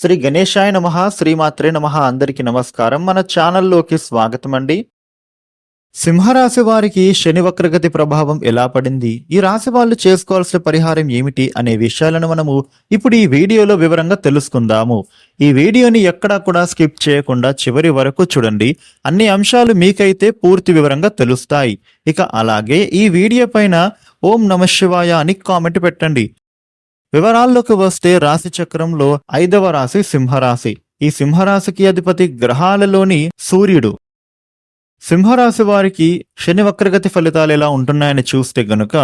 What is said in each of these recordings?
శ్రీ గణేశాయ నమః, శ్రీమాత్రే నమః. అందరికీ నమస్కారం. మన ఛానల్లోకి స్వాగతం అండి. సింహరాశి వారికి శని వక్రగతి ప్రభావం ఎలా పడింది, ఈ రాశి వాళ్ళు చేసుకోవాల్సిన పరిహారం ఏమిటి అనే విషయాలను మనము ఇప్పుడు ఈ వీడియోలో వివరంగా తెలుసుకుందాము. ఈ వీడియోని ఎక్కడా కూడా స్కిప్ చేయకుండా చివరి వరకు చూడండి. అన్ని అంశాలు మీకైతే పూర్తి వివరంగా తెలుస్తాయి. ఇక అలాగే ఈ వీడియో పైన ఓం నమః శివాయ అని కామెంట్ పెట్టండి. వివరాల్లోకి వస్తే రాశి చక్రంలో 5వ రాశి సింహరాశి. ఈ సింహరాశికి అధిపతి గ్రహాలలోని సూర్యుడు. సింహరాశి వారికి శని వక్రగతి ఫలితాలు ఎలా ఉంటున్నాయని చూస్తే గనుక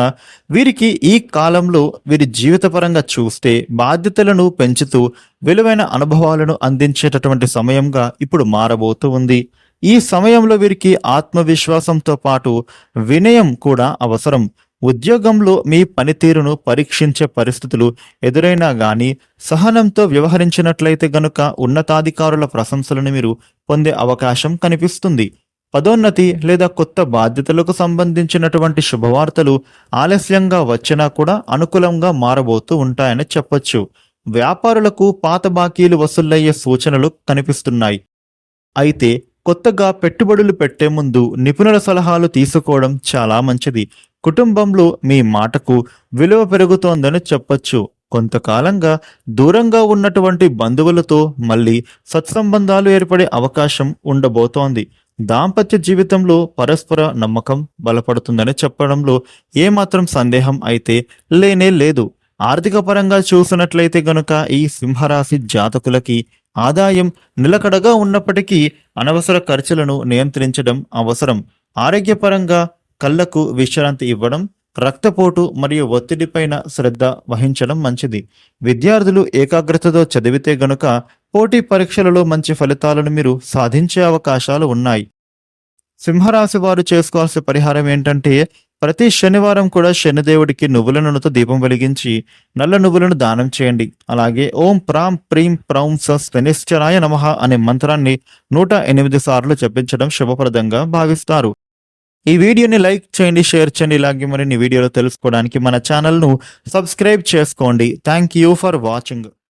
వీరికి ఈ కాలంలో వీరి జీవితపరంగా చూస్తే బాధ్యతలను పెంచుతూ విలువైన అనుభవాలను అందించేటటువంటి సమయంగా ఇప్పుడు మారబోతూ ఉంది. ఈ సమయంలో వీరికి ఆత్మవిశ్వాసంతో పాటు వినయం కూడా అవసరం. ఉద్యోగంలో మీ పనితీరును పరీక్షించే పరిస్థితులు ఎదురైనా గానీ సహనంతో వ్యవహరించినట్లయితే గనుక ఉన్నతాధికారుల ప్రశంసలను మీరు పొందే అవకాశం కనిపిస్తుంది. పదోన్నతి లేదా కొత్త బాధ్యతలకు సంబంధించినటువంటి శుభవార్తలు ఆలస్యంగా వచ్చినా కూడా అనుకూలంగా మారబోతూ ఉంటాయని చెప్పొచ్చు. వ్యాపారులకు పాత బాకీలు వసూలయ్యే సూచనలు కనిపిస్తున్నాయి. అయితే కొత్తగా పెట్టుబడులు పెట్టే ముందు నిపుణుల సలహాలు తీసుకోవడం చాలా మంచిది. కుటుంబంలో మీ మాటకు విలువ పెరుగుతోందని చెప్పొచ్చు. కొంతకాలంగా దూరంగా ఉన్నటువంటి బంధువులతో మళ్ళీ సత్సంబంధాలు ఏర్పడే అవకాశం ఉండబోతోంది. దాంపత్య జీవితంలో పరస్పర నమ్మకం బలపడుతుందని చెప్పడంలో ఏమాత్రం సందేహం అయితే లేనే లేదు. ఆర్థిక పరంగా చూసినట్లయితే గనుక ఈ సింహరాశి జాతకులకి ఆదాయం నిలకడగా ఉన్నప్పటికీ అనవసర ఖర్చులను నియంత్రించడం అవసరం. ఆరోగ్యపరంగా కళ్లకు విశ్రాంతి ఇవ్వడం, రక్తపోటు మరియు ఒత్తిడిపైన శ్రద్ధ వహించడం మంచిది. విద్యార్థులు ఏకాగ్రతతో చదివితే గనుక పోటీ పరీక్షలలో మంచి ఫలితాలను మీరు సాధించే అవకాశాలు ఉన్నాయి. సింహరాశి వారు చేసుకోవాల్సిన పరిహారం ఏంటంటే ప్రతి శనివారం కూడా శనిదేవుడికి నువ్వుల నూనెతో దీపం వెలిగించి నల్ల నువ్వులను దానం చేయండి. అలాగే ఓం ప్రాం ప్రీం ప్రౌం శనిశ్చరాయ నమః అనే మంత్రాన్ని 108 సార్లు జపించడం శుభప్రదంగా భావిస్తారు. ఈ వీడియోని లైక్ చేయండి, షేర్ చేయండి. ఇలాగే మరిన్ని వీడియోలు తెలుసుకోవడానికి మన ఛానల్ను సబ్స్క్రైబ్ చేసుకోండి. Thank you for watching.